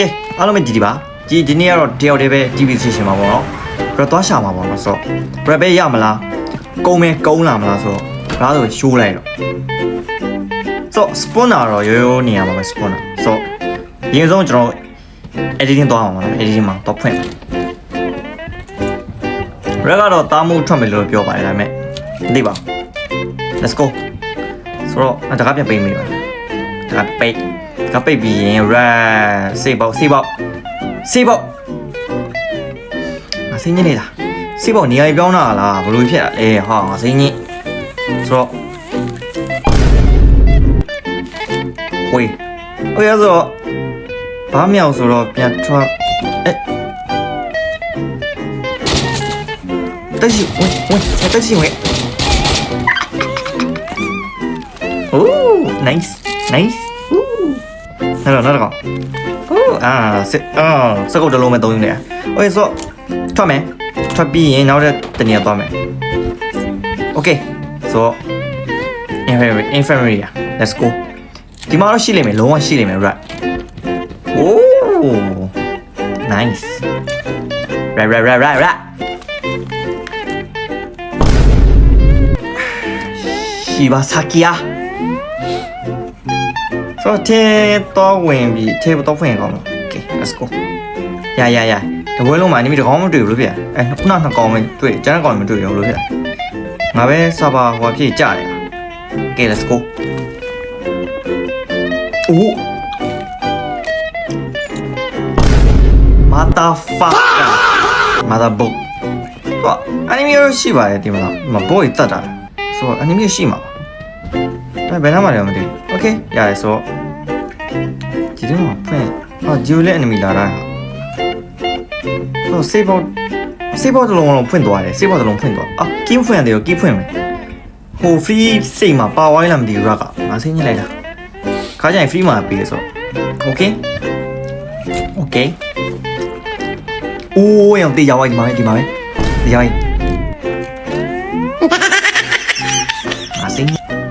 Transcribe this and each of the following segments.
ကဲအားလုံးပဲကြည်ဒီပါကြည်ဒီနေ့ကတော့တယောက်တည်းပဲ TV station မှာပေါ့နော်ပြီးတော့သွားရှာမှာပေါ့နော်ဆိုတော့ဘရက်ပဲရမလားကုန်းမဲကုန်းလာမလားဆိုတော့ဒါဆိုရှိုးလိုက်တော့ဆို spawner တော့ရိုးရိုးနေရမှာပဲ spawner ဆိုအရင်ဆုံးကျွန်တော် editing သွားအောင်ပါနော် editing မှာတော့ဖွင့်ရက်ကတော့တားမှုထွက်မယ်လို့ပြောပါတယ်ဒါပေမဲ့မသိပါဘူး let's go ဆိုတော့ဒါကပြန်ပေးမိပါဒါကပိတ်ပြီးရင် red စေးပေါက်ငါစိတ်ညစ်နေတာစေးပေါက်နေရာပြောင်းတာလားဘလို့ဖြစ်လဲဟာငါစိတ်ညစ်ဆိုတော့ဟိုရဆိုတော့ဘာမြောက်ဆိုတော့ပြန်ထွက်တက်ရှိဝင် oh nice နောက်တော့စကုတ်တလုံးမဲ့သုံးနေတယ်โอเคဆိုထွက်ပြီးရင်နောက်တဲ့နေရာသွားမယ် okay so infirmary let's go ဒီမှာတော့ရှိလိမ့်မယ်လုံးဝရှိလိမ့်မယ် right oh nice right ရှိပါစကီယာဆိုတော့ဝင်ပြီးတော့ဖွင့်ကောင်းတော့ okay let's go ရတပွဲလုံးမှာနေမိတကောင်းမတွေ့ဘူးလို့ဖြစ်ခုနနှစ်ကောင်ပဲတွေ့ကျန်တဲ့ကောင်မတွေ့ရောလို့ဖြစ်ငါပဲဆာဗာဟိုဖြစ်ကြတယ် okay let's go အိုး motherfucker တော့အနီမေရောရှိပါတယ်ဒီမှာဘောကြီးတတ်တာဆိုတော့အနီမေရှိမှာဒါဘယ်နားမှာလဲမသိဘူး okay ရတယ်ဆိုဒီတော့ဖွင့်ဂျူလည်းအနီမေလာတာဆိုစေးဘောတလုံးဖွင့်သွားတယ်စေးဘောတလုံးဖွင့်သွားကင်းဖွင့်ရတယ်ကင်းဖွင့်မယ်ဟို free စိတ်မှာပါဝိုင်းလာမသိဘူးရကငါစိတ်ညစ်လိုက်တာခါကျရင် free မှာပေးဆို okay အိုးရောင်တေးရောက်ဒီမှာပဲတရားရင်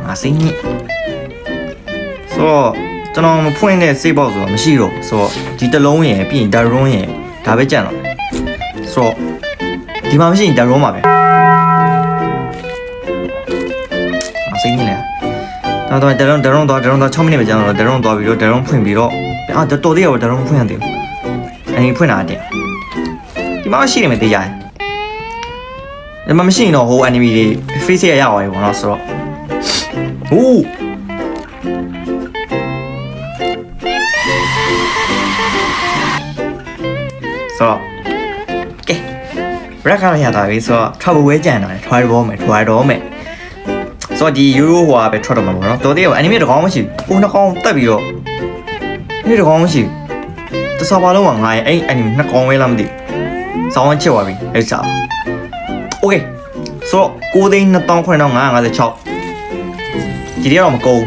ငါစိတ်ညစ်ဆိုတော့ကျွန်တော်မဖွင့်တဲ့စေးဘောက်ဆိုတော့မရှိတော့ဆိုတော့ဒီတလုံးရယ်ပြီးရင်ဒါရွန်းရယ်ဒါပဲကြံ့တော့ဆိုတော့ဒီမှာမရှိရင်ဒါရွန်းပါပဲငါစိတ်ညစ်လဲတော့ဒါရွန်းသွား6မိနစ်ပဲကြံ့တော့ဒါရွန်းသွားပြီးတော့ဒါရွန်းဖွင့်ပြီးတော့တော်သေးရောဒါရွန်းဖွင့်ရတယ်အဲ့ဒီဖွင့်တာတဲ့ဒီမှာရှိနေမယ်တေးရတယ်ဒီမှာမရှိရင်တော့ဟို enemy တွေ face ရအောင်ရေပေါ့နော်ဆိုတော့ဟိုးဆိုတော့ကဲရက်ခါရရတာပြီဆိုတော့ trouble ဝဲကြံတယ် try တော့မယ်ဆိုတော့ဒီ euro ဟိုပဲထွက်တော့မှာပေါ့နော်တော်သေးရော enemy တကောင်မရှိဘူးဟိုနှစ်ကောင်တက်ပြီးတော့ဒီတကောင်မရှိဘူးတစားပါလုံးကငါအဲ့ enemy နှစ်ကောင်ဝဲလားမသိဘူးစောင်းချစ်သွားပြီအဲ့စား okay ဆိုတော့9,2956ဒီတော့မကုန်